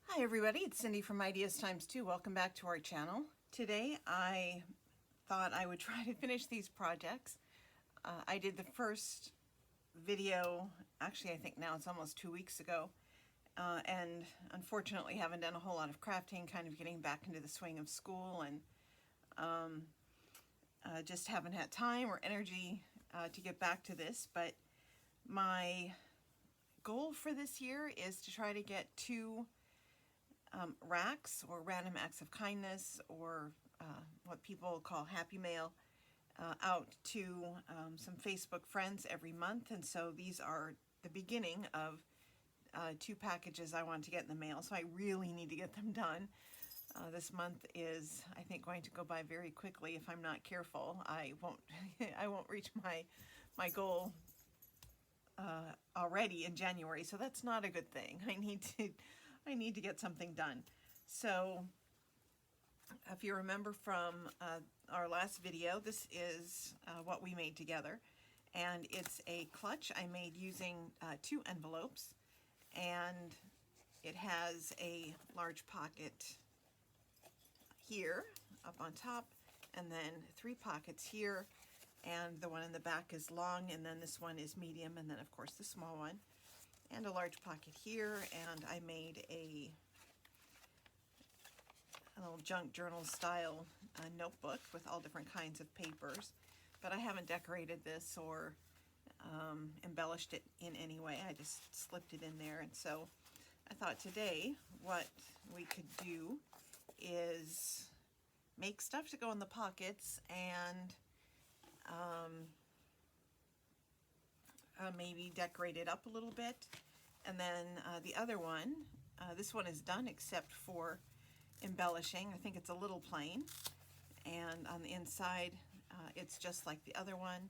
Hi everybody, it's Cindy from Ideas Times 2. Welcome back to our channel. Today I thought I would try to finish these projects. I did the first video, actually I think now it's almost 2 weeks ago, and unfortunately haven't done a whole lot of crafting, kind of getting back into the swing of school, and just haven't had time or energy to get back to this. But my goal for this year is to try to get two racks, or random acts of kindness, or what people call happy mail, out to some Facebook friends every month. And so these are the beginning of two packages I want to get in the mail, so I really need to get them done. This month is, I think, going to go by very quickly if I'm not careful. I won't I won't reach my goal already in January, so that's not a good thing. I need to get something done. So if you remember from our last video, this is what we made together, and it's a clutch I made using 2 envelopes, and it has a large pocket here up on top, and then 3 pockets here, and the one in the back is long, and then this one is medium, and then of course the small one, and a large pocket here. And I made a little junk journal style notebook with all different kinds of papers, but I haven't decorated this or embellished it in any way. I just slipped it in there. And so I thought today what we could do is make stuff to go in the pockets, and maybe decorate it up a little bit. And then the other one, this one is done except for embellishing. I think it's a little plain, and on the inside it's just like the other one,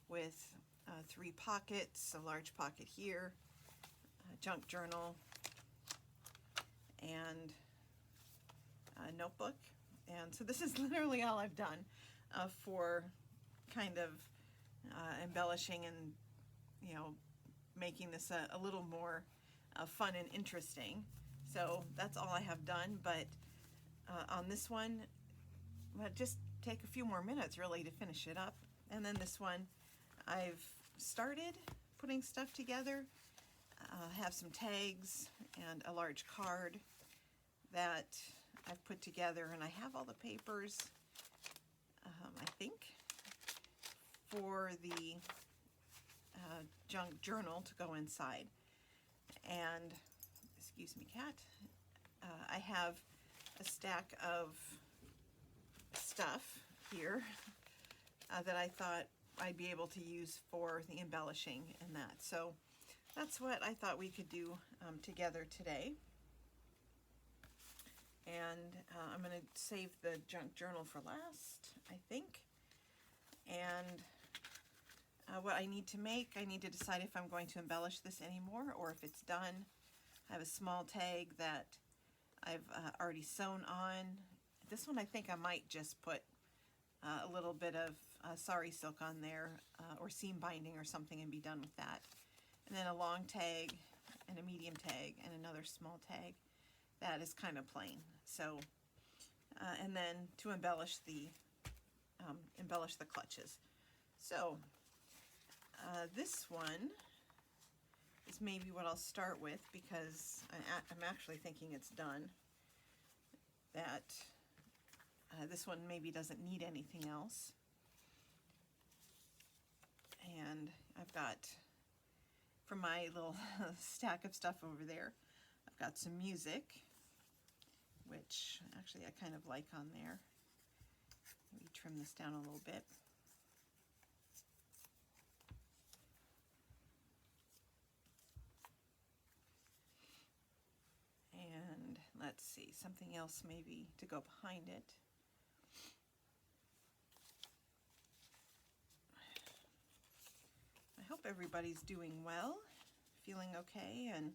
with 3 pockets, a large pocket here, a junk journal, and a notebook. And so this is literally all I've done for kind of embellishing and, you know, making this a little more fun and interesting. So that's all I have done. But on this one, well, just take a few more minutes really to finish it up. And then this one, I've started putting stuff together. Have some tags and a large card that I've put together, and I have all the papers, I think, for the junk journal to go inside. And, excuse me, cat, I have a stack of stuff here that I thought I'd be able to use for the embellishing and that. So that's what I thought we could do together today. And I'm going to save the junk journal for last, I think. And what I need to make, I need to decide if I'm going to embellish this anymore or if it's done. I have a small tag that I've already sewn on. This one I think I might just put a little bit of sari silk on there, or seam binding or something, and be done with that. And then a long tag and a medium tag and another small tag that is kind of plain. So and then to embellish the clutches. So this one is maybe what I'll start with, because I'm actually thinking it's done. That this one maybe doesn't need anything else. And I've got, from my little stack of stuff over there, I've got some music, which actually I kind of like on there. Maybe trim this down a little bit. And let's see, something else maybe to go behind it. I hope everybody's doing well, feeling okay, and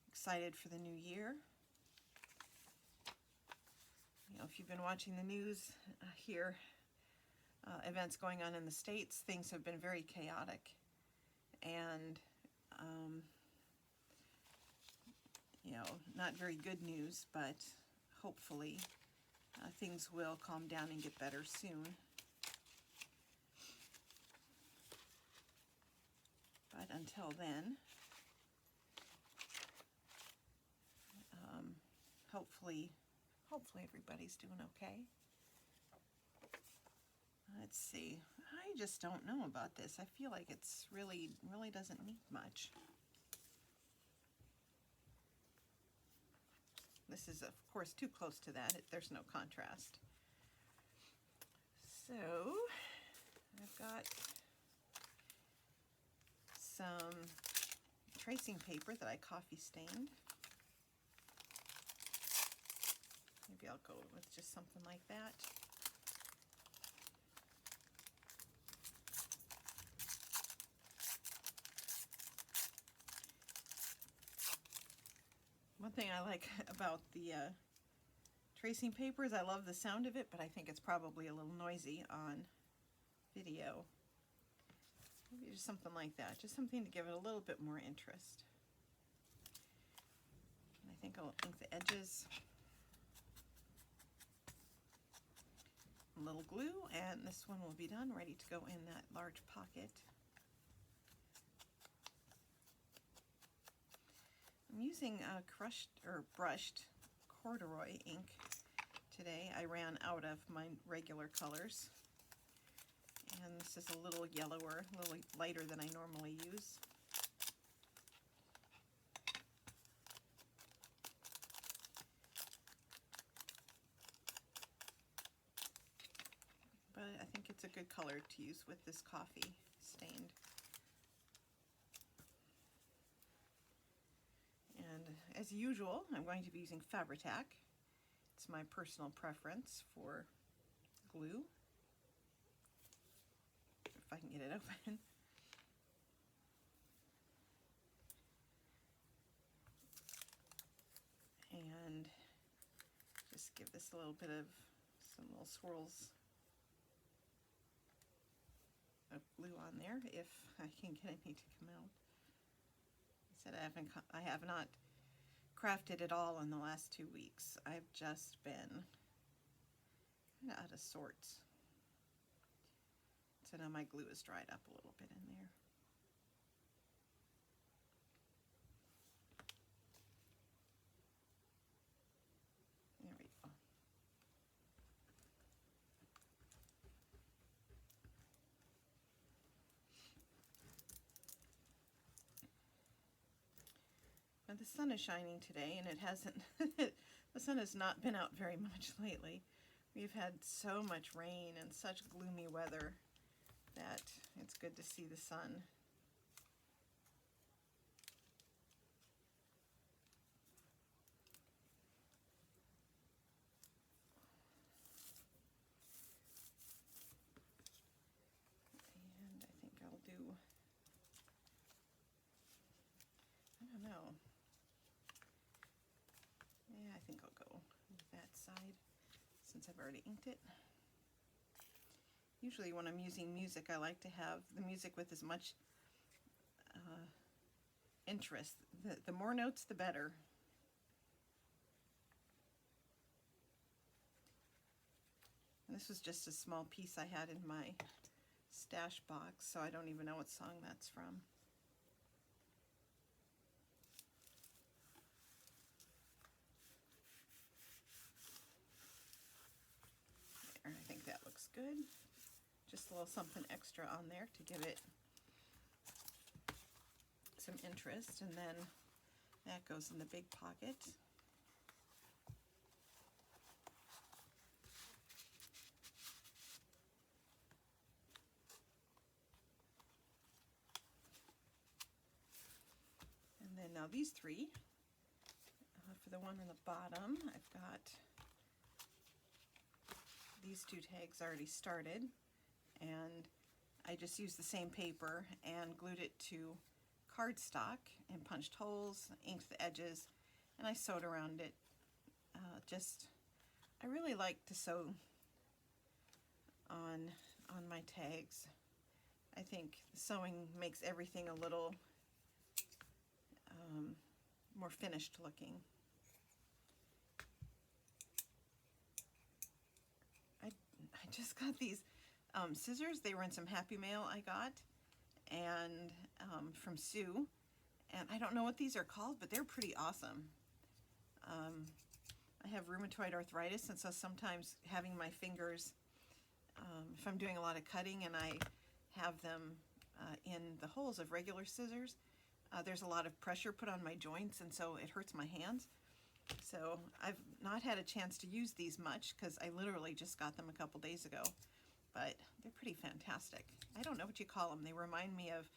excited for the new year. You know, if you've been watching the news here, events going on in the States, things have been very chaotic. And you know, not very good news, but hopefully things will calm down and get better soon. But until then, hopefully everybody's doing okay. Let's see. I just don't know about this. I feel like it's really doesn't need much. This is, of course, too close to that. There's no contrast. So, I've got some tracing paper that I coffee stained. Maybe I'll go with just something like that. One thing I like about the tracing paper is I love the sound of it, but I think it's probably a little noisy on video. Maybe just something like that, just something to give it a little bit more interest. And I think I'll ink the edges. A little glue, and this one will be done, ready to go in that large pocket. I'm using crushed or brushed corduroy ink today. I ran out of my regular colors, and this is a little yellower, a little lighter than I normally use. But I think it's a good color to use with this coffee stained. And as usual, I'm going to be using Fabri-Tac. It's my personal preference for glue. If I can get it open. And just give this a little bit of some little swirls of glue on there if I can get any to come out. I said I have not crafted at all in the last 2 weeks. I've just been kind of out of sorts. So now my glue is dried up a little bit in there. There we go. Now the sun is shining today, and it hasn't, the sun has not been out very much lately. We've had so much rain and such gloomy weather that it's good to see the sun. And I think I'll do, I don't know. Yeah, I think I'll go with that side since I've already inked it. Usually when I'm using music, I like to have the music with as much interest. The more notes, the better. And this was just a small piece I had in my stash box, so I don't even know what song that's from. There, I think that looks good. Just a little something extra on there to give it some interest, and then that goes in the big pocket. And then now these three, for the one on the bottom, I've got these 2 tags already started, and I just used the same paper and glued it to cardstock and punched holes, inked the edges, and I sewed around it. I really like to sew on my tags. I think sewing makes everything a little more finished looking. I just got these scissors. They were in some Happy Mail I got, and from Sue, and I don't know what these are called, but they're pretty awesome. I have rheumatoid arthritis, and so sometimes having my fingers, if I'm doing a lot of cutting and I have them in the holes of regular scissors, there's a lot of pressure put on my joints, and so it hurts my hands. So I've not had a chance to use these much because I literally just got them a couple days ago, but they're pretty fantastic. I don't know what you call them. They remind me of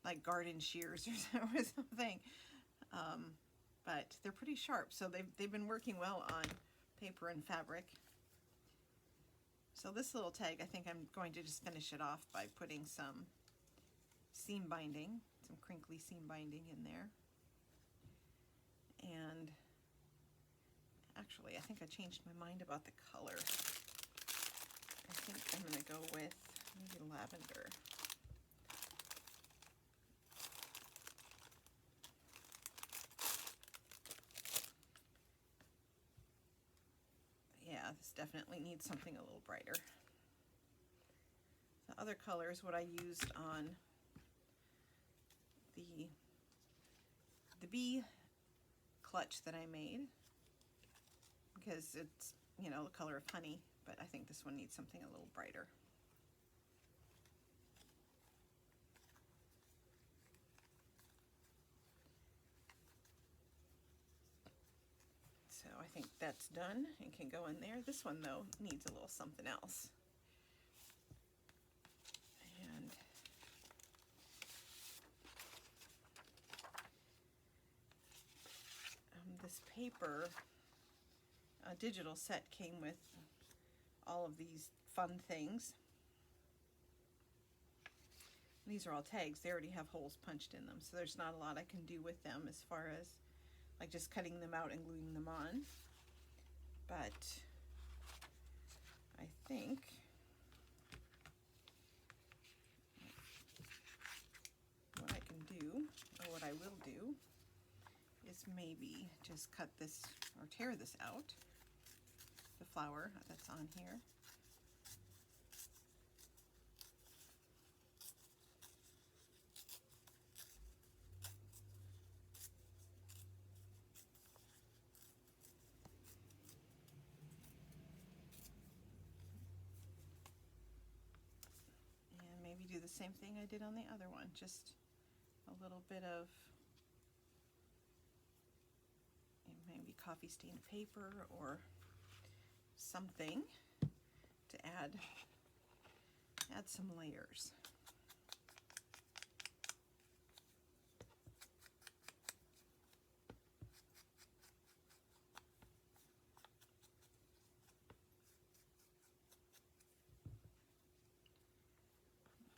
like garden shears or something, but they're pretty sharp. So they've been working well on paper and fabric. So this little tag, I think I'm going to just finish it off by putting some seam binding, some crinkly seam binding in there. And actually, I think I changed my mind about the color. I think I'm going to go with maybe lavender. Yeah, this definitely needs something a little brighter. The other color is what I used on the bee clutch that I made, because it's, you know, the color of honey, but I think this one needs something a little brighter. So I think that's done and can go in there. This one, though, needs a little something else. And this paper digital set came with all of these fun things. These are all tags. They already have holes punched in them, so there's not a lot I can do with them as far as like just cutting them out and gluing them on. But I think what I can do, or what I will do, is maybe just cut this or tear this out, the flower that's on here. And maybe do the same thing I did on the other one, just a little bit of maybe coffee stained paper or something to add some layers.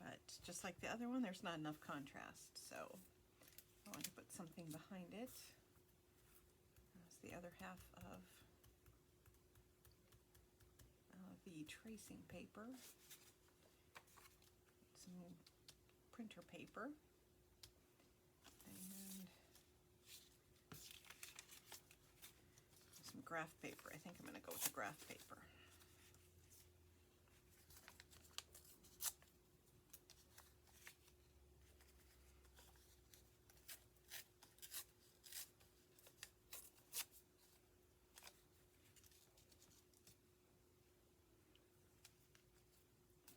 But just like the other one, there's not enough contrast, so I want to put something behind it. That's the other half of the tracing paper, some printer paper, and some graph paper. I think I'm going to go with the graph paper.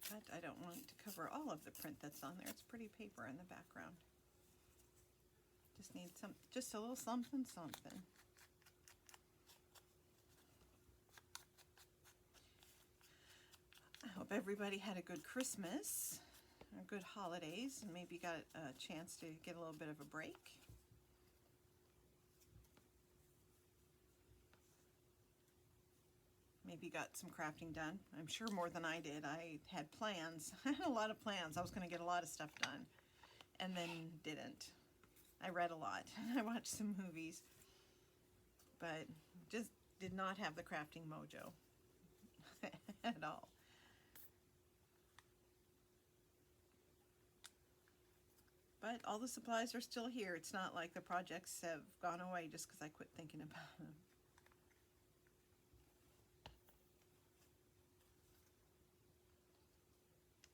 But I don't want to cover all of the print that's on there. It's pretty paper in the background. Just need just a little something, something. I hope everybody had a good Christmas, or good holidays, and maybe got a chance to get a little bit of a break. Maybe got some crafting done. I'm sure more than I did. I had plans. I had a lot of plans. I was going to get a lot of stuff done, and then didn't. I read a lot. I watched some movies, but just did not have the crafting mojo at all. But all the supplies are still here. It's not like the projects have gone away just because I quit thinking about them.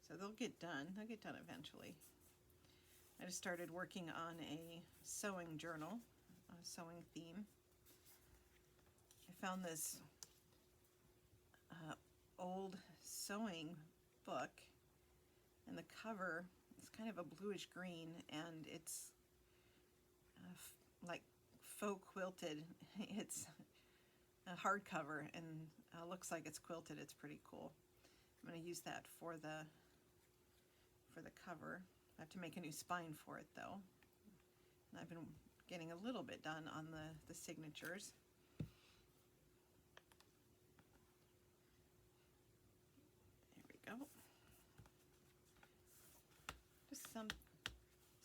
So they'll get done. They'll get done eventually. I just started working on a sewing journal, a sewing theme. I found this old sewing book, and the cover is kind of a bluish green, and it's like faux quilted. It's a hardcover and looks like it's quilted. It's pretty cool. I'm going to use that for the cover. I have to make a new spine for it though. And I've been getting a little bit done on the signatures. There we go. Just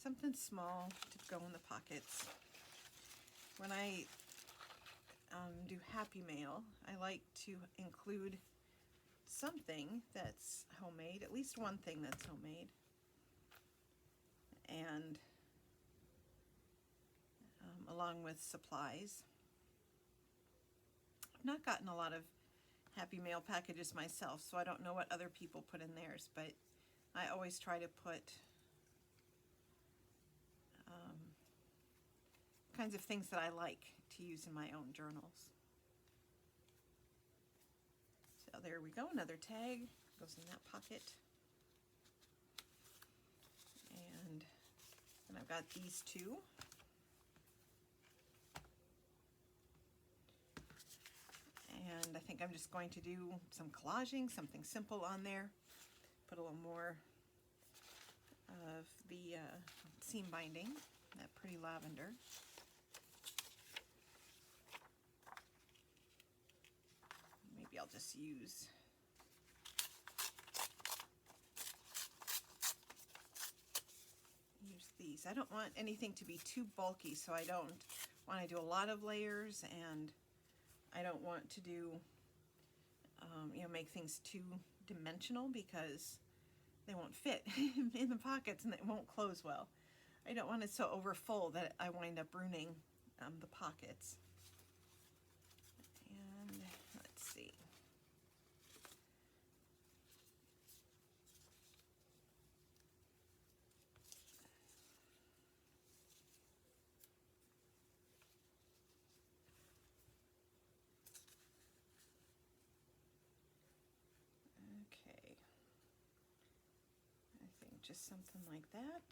something small to go in the pockets. When I do Happy Mail, I like to include something that's homemade, at least one thing that's homemade. And along with supplies. I've not gotten a lot of Happy Mail packages myself, so I don't know what other people put in theirs, but I always try to put kinds of things that I like to use in my own journals. So there we go, another tag goes in that pocket. And then I've got these two. And I think I'm just going to do some collaging, something simple on there. Put a little more of the seam binding, that pretty lavender. Maybe I'll just use these. I don't want anything to be too bulky, so I don't want to do a lot of layers, and I don't want to do, make things too dimensional because they won't fit in the pockets and they won't close well. I don't want it so over full that I wind up ruining the pockets. And let's see. Okay. I think just something like that.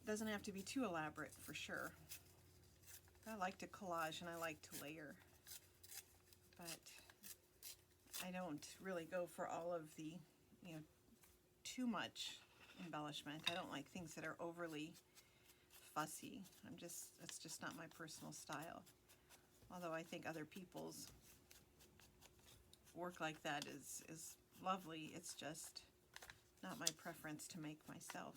Doesn't have to be too elaborate for sure. I like to collage and I like to layer, but I don't really go for all of the, too much embellishment. I don't like things that are overly fussy. That's just not my personal style. Although I think other people's work like that is lovely. It's just not my preference to make myself.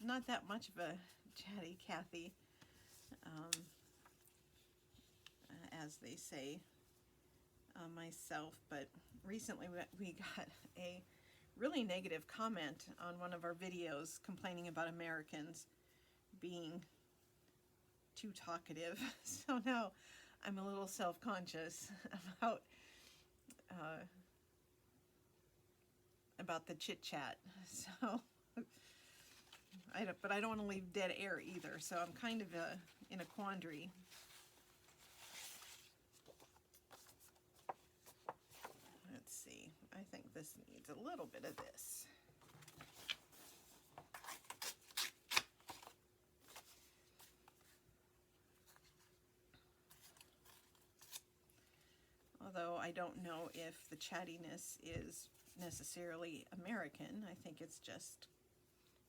I'm not that much of a chatty Cathy, as they say, myself, but recently we got a really negative comment on one of our videos complaining about Americans being too talkative. So now I'm a little self-conscious about the chit-chat. So but I don't want to leave dead air either, so I'm kind of in a quandary. Let's see, I think this needs a little bit of this. Although I don't know if the chattiness is necessarily American. I think it's just,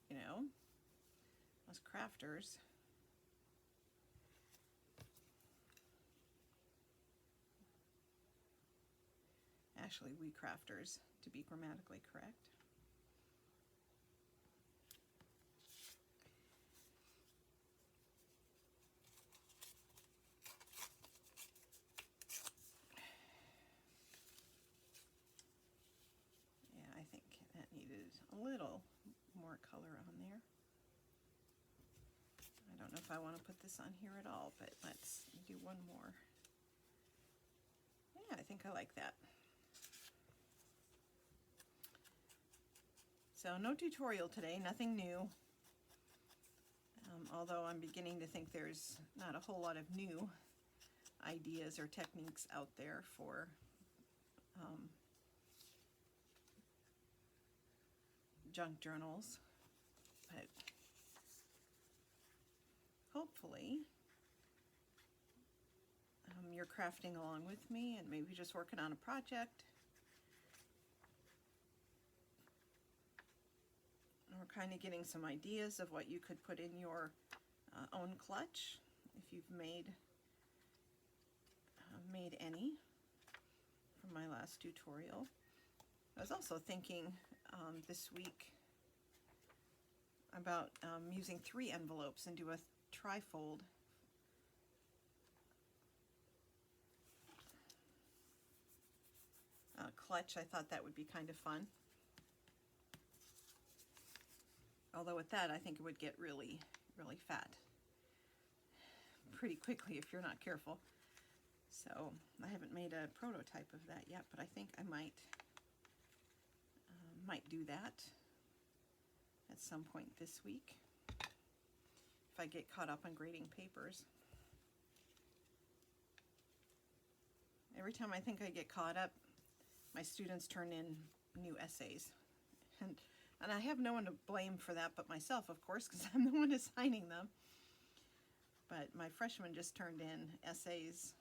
you know, us crafters. Actually, we crafters, to be grammatically correct. Yeah, I think that needed a little more color on there. I don't know if I want to put this on here at all, but let's do one more. Yeah, I think I like that. So no tutorial today, nothing new. Although I'm beginning to think there's not a whole lot of new ideas or techniques out there for junk journals, but hopefully you're crafting along with me and maybe just working on a project, or kind of getting some ideas of what you could put in your own clutch if you've made any from my last tutorial. I was also thinking this week about using 3 envelopes and do a trifold. Clutch. I thought that would be kind of fun. Although with that, I think it would get really, really fat pretty quickly if you're not careful. So I haven't made a prototype of that yet, but I think I might do that at some point this week if I get caught up on grading papers. Every time I think I get caught up, my students turn in new essays. And I have no one to blame for that but myself, of course, because I'm the one assigning them. But my freshmen just turned in essays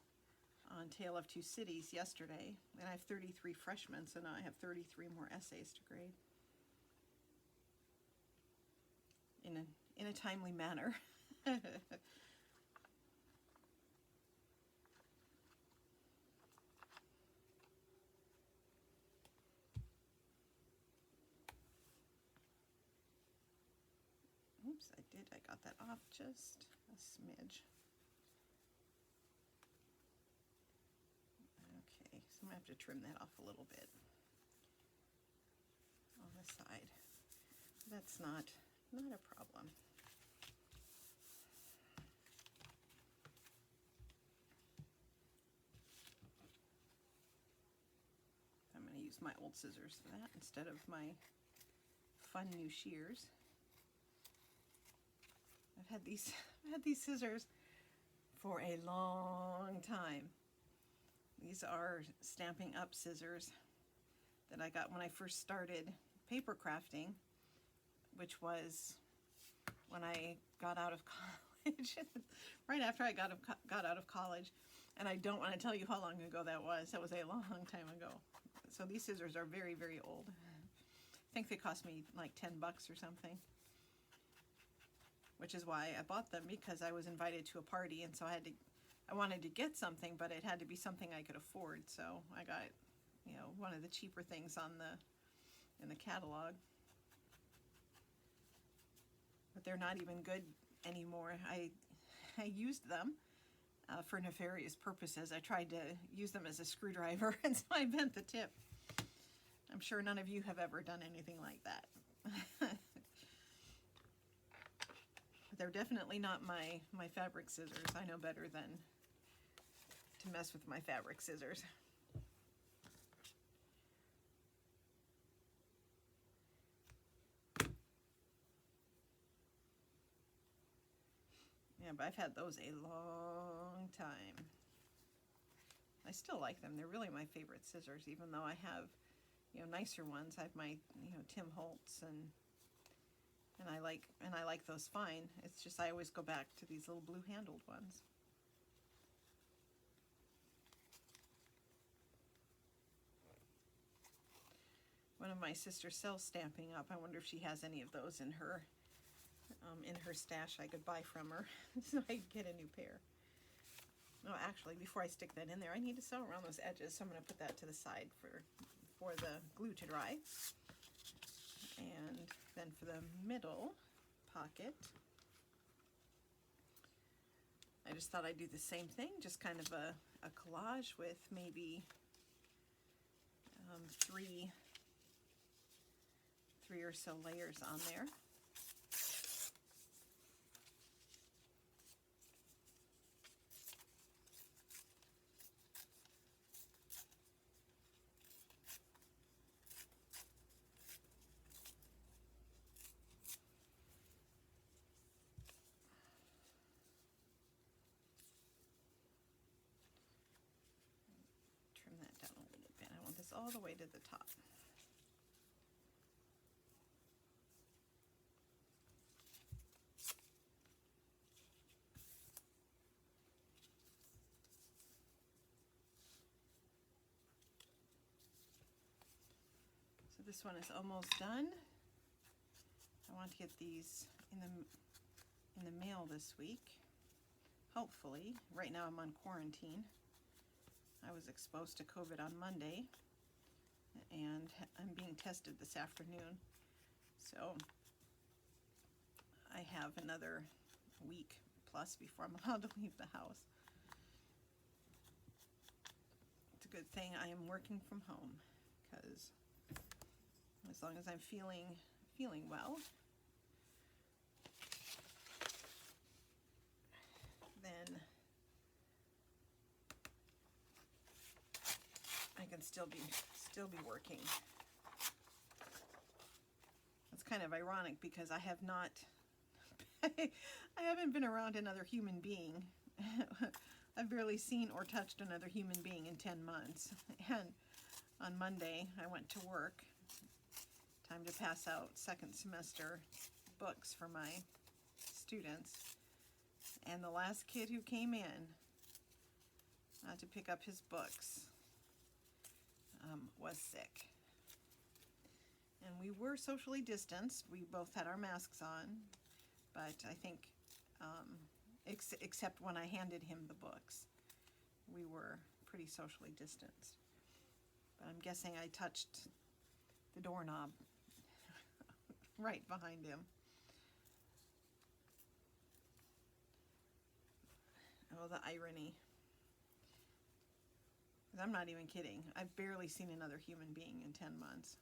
on Tale of Two Cities yesterday, and I have 33 freshmen, so now I have 33 more essays to grade in a timely manner. Oops, I got that off just a smidge. Okay, so I'm gonna have to trim that off a little bit on the side. That's not a problem. I'm gonna use my old scissors for that instead of my fun new shears. I've had these scissors for a long time. These are Stampin' Up scissors that I got when I first started paper crafting, which was when I got out of college, right after I got out of college. And I don't want to tell you how long ago that was. That was a long time ago. So these scissors are very, very old. I think they cost me like 10 bucks or something, which is why I bought them, because I was invited to a party, and so I wanted to get something, but it had to be something I could afford. So I got, you know, one of the cheaper things in the catalog. But they're not even good anymore. I used them for nefarious purposes. I tried to use them as a screwdriver, and so I bent the tip. I'm sure none of you have ever done anything like that. They're definitely not my fabric scissors. I know better than to mess with my fabric scissors. Yeah, but I've had those a long time. I still like them. They're really my favorite scissors, even though I have, you know, nicer ones. I have my, you know, Tim Holtz, and I like those fine. It's just I always go back to these little blue handled ones. one of my sisters sells Stampin' Up. I wonder if she has any of those in her stash I could buy from her so I could get a new pair. Oh, actually, before I stick that in there, I need to sew around those edges, so I'm going to put that to the side for the glue to dry. And then for the middle pocket, I just thought I'd do the same thing, just kind of a collage with maybe three or so layers on there. Trim that down a little bit. I want this all the way to the top. So this one is almost done. I want to get these in the mail this week, hopefully. Right now I'm on quarantine. I was exposed to COVID on Monday, and I'm being tested this afternoon. So I have another week plus before I'm allowed to leave the house. It's a good thing I am working from home, because as long as I'm feeling well, then I can still be working. It's kind of ironic because I have not I haven't been around another human being. I've barely seen or touched another human being in 10 months. And on Monday I went to work. Time to pass out second semester books for my students. And the last kid who came in to pick up his books was sick. And we were socially distanced. We both had our masks on, but I think, except when I handed him the books, we were pretty socially distanced. But I'm guessing I touched the doorknob right behind him. Oh, the irony. I'm not even kidding. I've barely seen another human being in 10 months.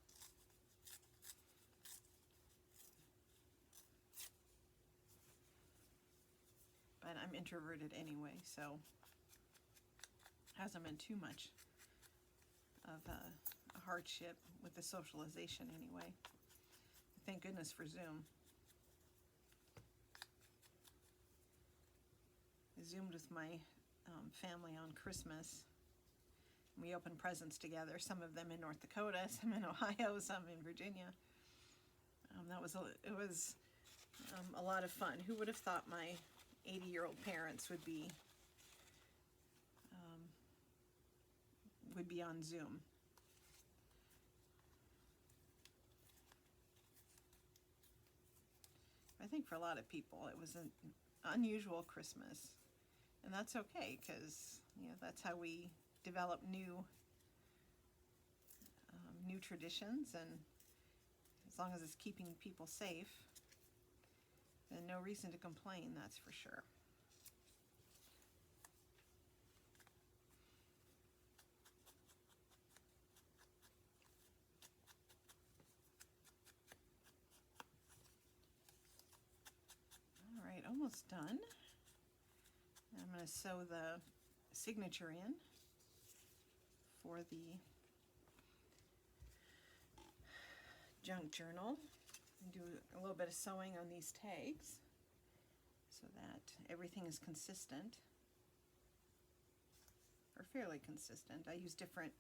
But I'm introverted anyway, so it hasn't been too much of a hardship with the socialization anyway. Thank goodness for Zoom. I Zoomed with my family on Christmas. We opened presents together, some of them in North Dakota, some in Ohio, some in Virginia. It was a lot of fun. Who would have thought my 80-year-old parents would be on Zoom? I think for a lot of people it was an unusual Christmas, and that's okay, because that's how we develop new traditions, and as long as it's keeping people safe, then no reason to complain, that's for sure. All right, almost done. I'm going to sew the signature in for the junk journal, and do a little bit of sewing on these tags so that everything is consistent, or fairly consistent. I use different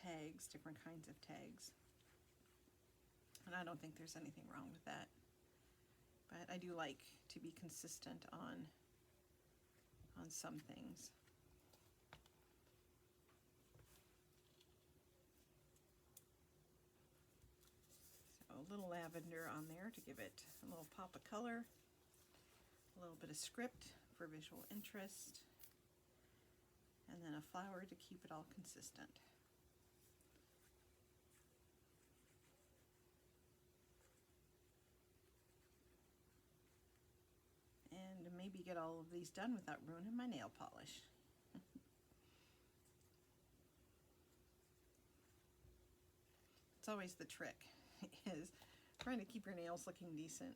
tags, different kinds of tags, and I don't think there's anything wrong with that, but I do like to be consistent on some things. a little lavender on there to give it a little pop of color, a little bit of script for visual interest, and then a flower to keep it all consistent. And maybe get all of these done without ruining my nail polish. It's always the trick, is trying to keep your nails looking decent.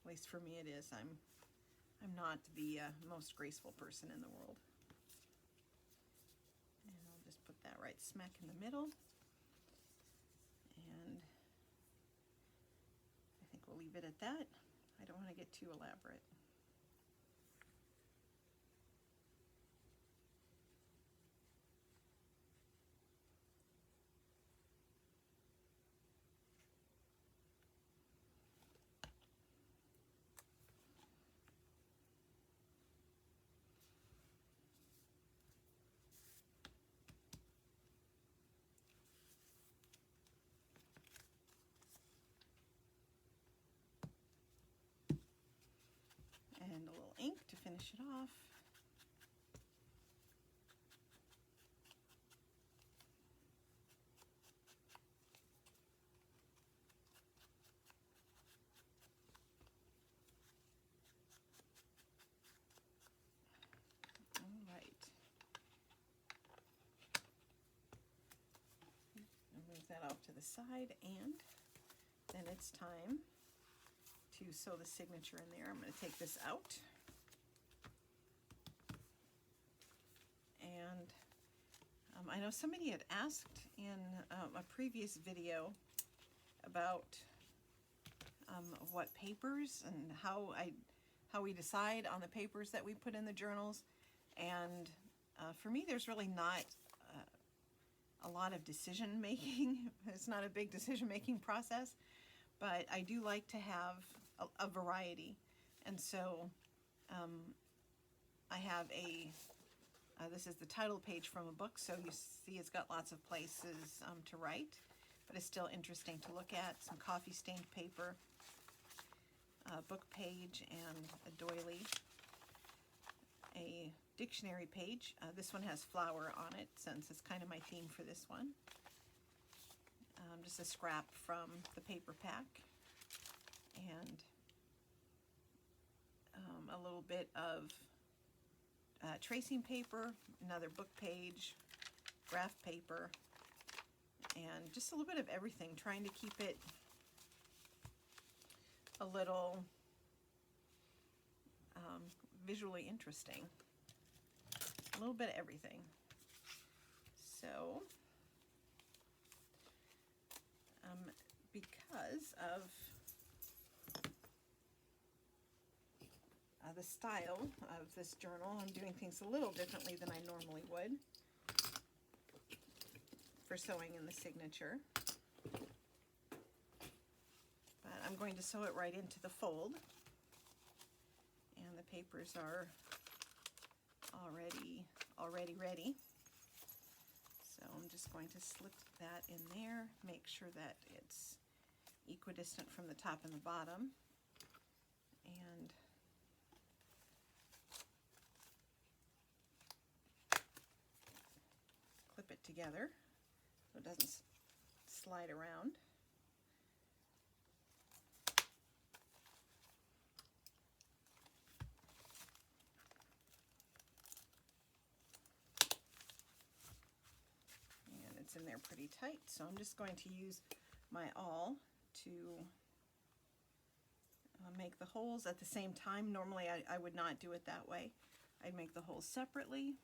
At least for me it is. I'm not the most graceful person in the world. And I'll just put that right smack in the middle. And I think we'll leave it at that. I don't want to get too elaborate. And a little ink to finish it off. All right. I'll move that off to the side, and then it's time to sew the signature in there. I'm going to take this out, and I know somebody had asked in a previous video about what papers and how we decide on the papers that we put in the journals, and for me there's really not a lot of decision making. It's not a big decision making process, but I do like to have a variety. And so I have this is the title page from a book, so you see it's got lots of places to write, but it's still interesting to look at. Some coffee stained paper, a book page, and a doily, a dictionary page. This one has flower on it, since it's kind of my theme for this one. Just a scrap from the paper pack, and a little bit of tracing paper, another book page, graph paper, and just a little bit of everything, trying to keep it a little visually interesting. A little bit of everything. So, because of the style of this journal, I'm doing things a little differently than I normally would for sewing in the signature. But I'm going to sew it right into the fold, and the papers are already ready. So I'm just going to slip that in there, make sure that it's equidistant from the top and the bottom, and clip it together so it doesn't slide around. And it's in there pretty tight, so I'm just going to use my awl to make the holes at the same time. Normally I would not do it that way. I'd make the holes separately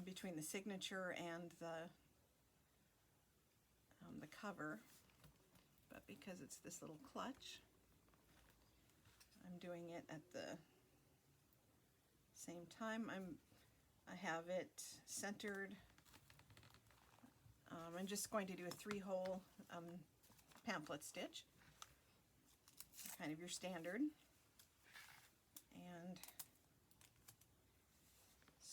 between the signature and the cover, but because it's this little clutch, I'm doing it at the same time. I have it centered. I'm just going to do a 3-hole pamphlet stitch, kind of your standard. And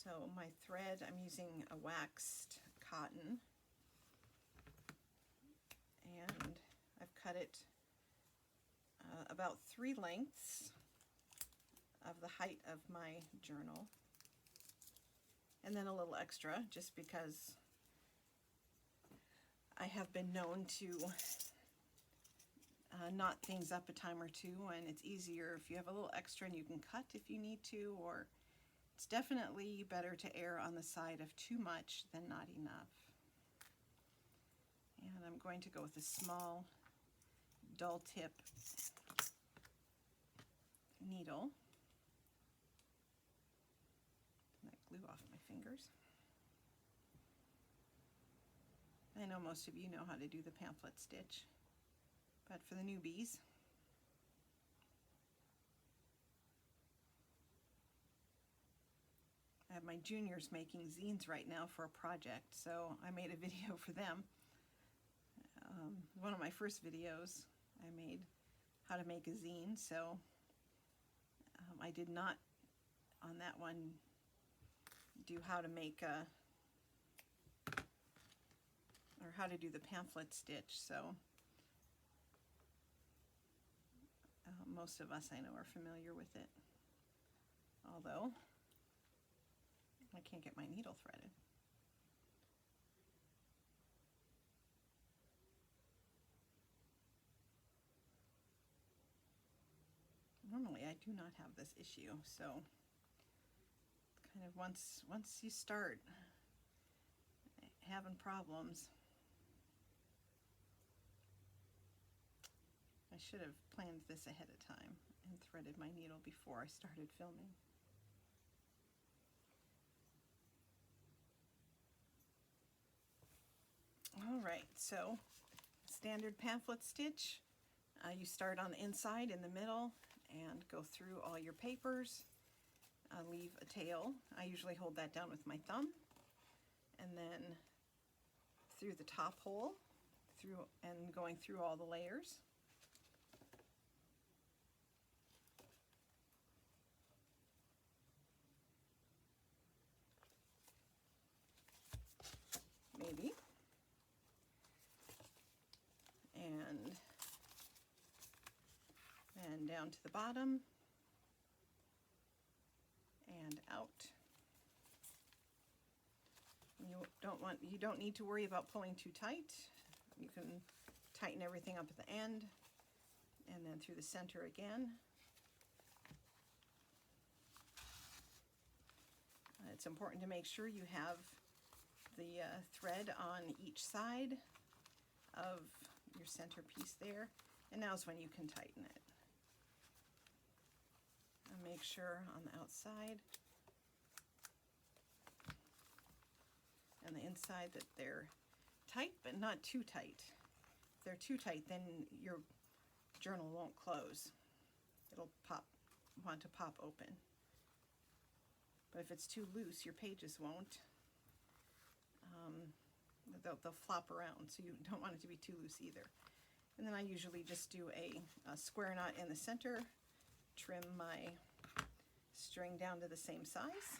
so my thread, I'm using a waxed cotton, and I've cut it about 3 lengths of the height of my journal, and then a little extra just because I have been known to knot things up a time or two, and it's easier if you have a little extra and you can cut if you need to, or it's definitely better to err on the side of too much than not enough. And I'm going to go with a small dull tip needle. That glue off my fingers. I know most of you know how to do the pamphlet stitch, but for the newbies, I have my juniors making zines right now for a project, so I made a video for them. One of my first videos I made how to make a zine, so I did not on that one do how to make a, or how to do the pamphlet stitch, so most of us I know are familiar with it, although I can't get my needle threaded. Normally I do not have this issue, so kind of once you start having problems, I should have planned this ahead of time and threaded my needle before I started filming. Alright, so standard pamphlet stitch. You start on the inside in the middle and go through all your papers. Leave a tail. I usually hold that down with my thumb, and then through the top hole, through and going through all the layers. Maybe. And down to the bottom and out. You don't need to worry about pulling too tight. You can tighten everything up at the end and then through the center again. It's important to make sure you have the thread on each side of your center piece there, and now's when you can tighten it. And make sure on the outside and the inside that they're tight, but not too tight. If they're too tight, then your journal won't close. It'll want to pop open. But if it's too loose, your pages won't. They'll flop around, so you don't want it to be too loose either. And then I usually just do a square knot in the center, trim my string down to the same size.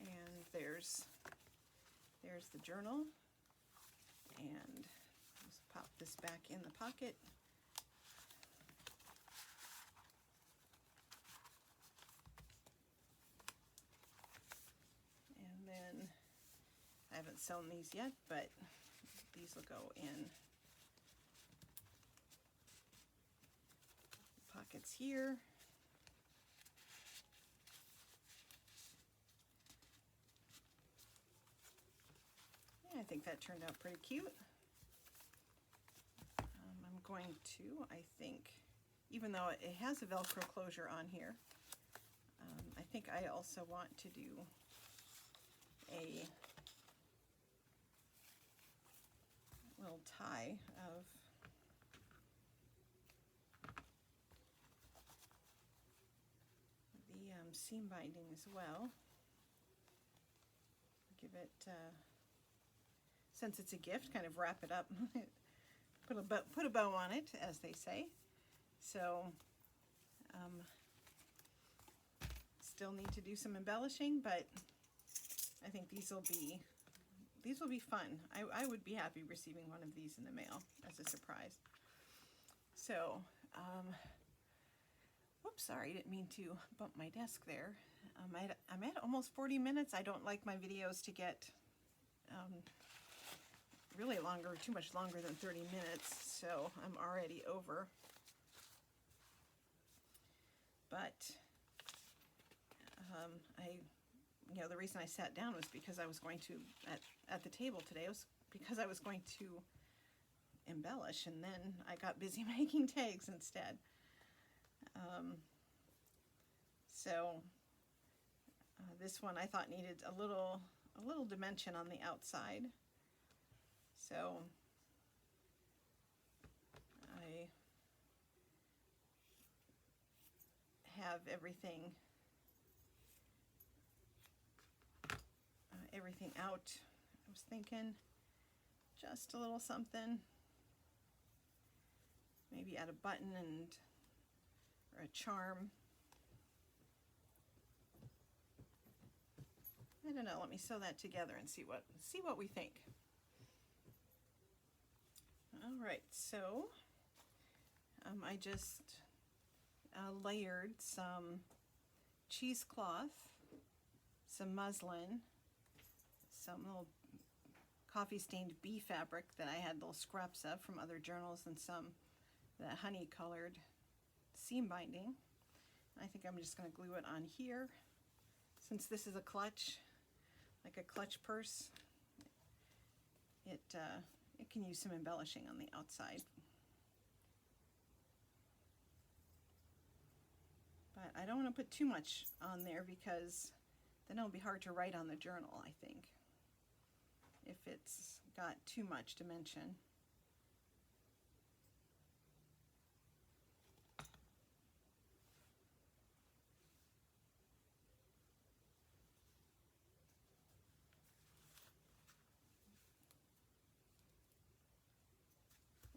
And there's the journal, and just pop this back in the pocket. And then I haven't sewn these yet, but these will go in pockets here. I think that turned out pretty cute. I'm going to, I think, even though it has a Velcro closure on here, I think I also want to do a little tie of the seam binding as well. Give it since it's a gift, kind of wrap it up, put a bow on it, as they say. So Still need to do some embellishing, but I think these will be fun. I would be happy receiving one of these in the mail as a surprise. So, whoops, sorry, didn't mean to bump my desk there. I'm at almost 40 minutes. I don't like my videos to get really longer, too much longer than 30 minutes, so I'm already over. But the reason I sat down was because I was going to, at the table today, was because I was going to embellish, and then I got busy making tags instead. This one I thought needed a little dimension on the outside. So I have everything out. I was thinking just a little something, maybe add a button or a charm. I don't know, let me sew that together and see what we think. All right, so I just layered some cheesecloth, some muslin, some little coffee stained bee fabric that I had little scraps of from other journals, and some that honey colored seam binding. I think I'm just going to glue it on here. Since this is a clutch, like a clutch purse, it can use some embellishing on the outside. But I don't want to put too much on there because then it'll be hard to write on the journal, I think, if it's got too much dimension.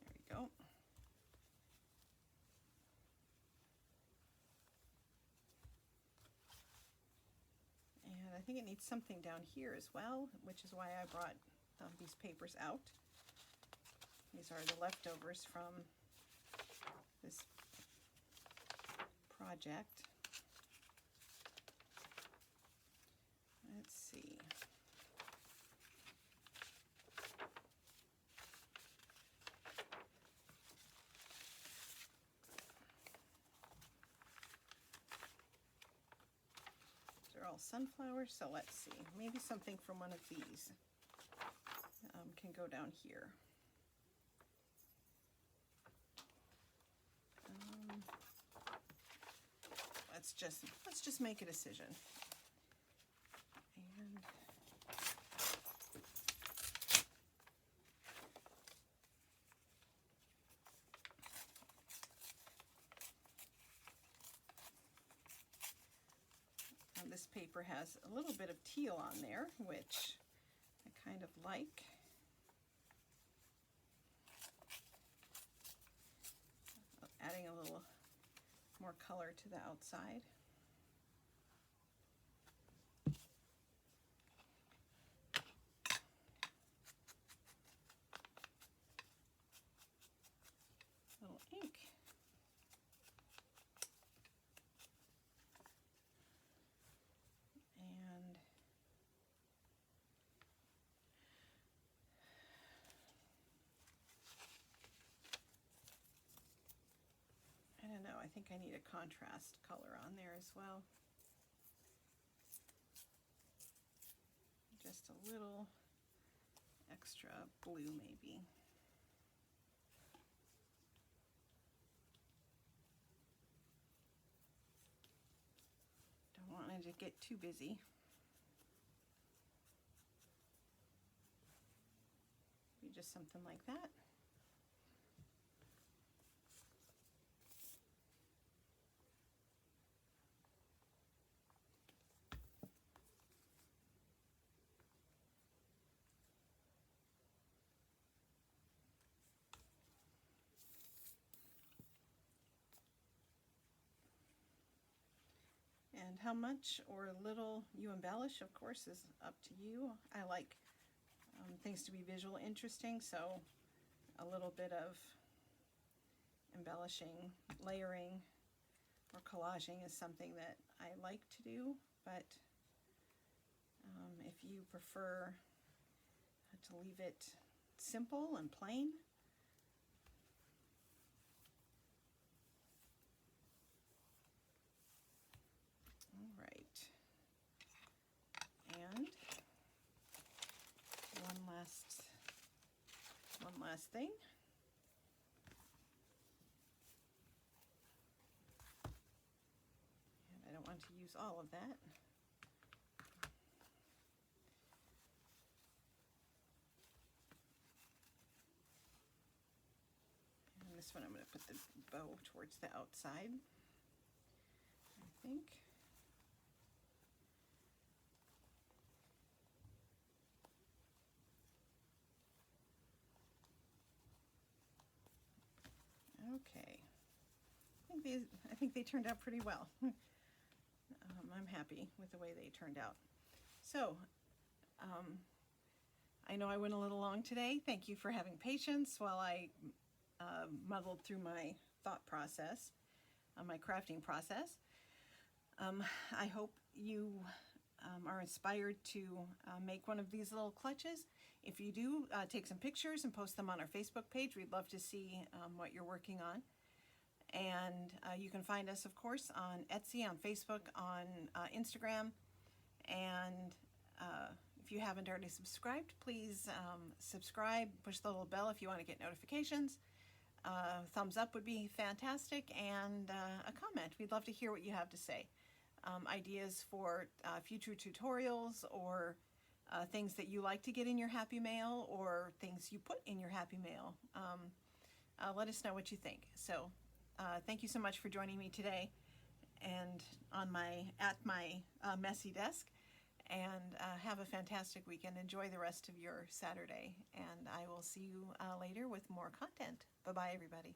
There we go. And I think it needs something down here as well, which is why I brought these papers out. These are the leftovers from this project. Let's see. They're all sunflowers, so let's see. Maybe something from one of these can go down here. Let's just make a decision. And this paper has a little bit of teal on there, which I kind of like. Adding a little more color to the outside. Little ink. And I don't know, I think I need a contrast color on there as well. Just a little extra blue maybe. Don't want it to get too busy. Maybe just something like that. And how much or little you embellish, of course, is up to you. I like things to be visually interesting, so a little bit of embellishing, layering, or collaging is something that I like to do, but if you prefer to leave it simple and plain, all right. And one last thing. And I don't want to use all of that. And this one I'm going to put the bow towards the outside, I think. Okay, I think they turned out pretty well. I'm happy with the way they turned out. So, I know I went a little long today. Thank you for having patience while I muddled through my thought process, my crafting process. I hope you are inspired to make one of these little clutches. If you do, take some pictures and post them on our Facebook page. We'd love to see what you're working on. And you can find us, of course, on Etsy, on Facebook, on Instagram. And if you haven't already subscribed, please subscribe, push the little bell if you want to get notifications. Thumbs up would be fantastic, and a comment. We'd love to hear what you have to say. Ideas for future tutorials, or things that you like to get in your Happy Mail, or things you put in your Happy Mail. Let us know what you think. So thank you so much for joining me today and at my messy desk, and have a fantastic weekend. Enjoy the rest of your Saturday, and I will see you later with more content. Bye-bye, everybody.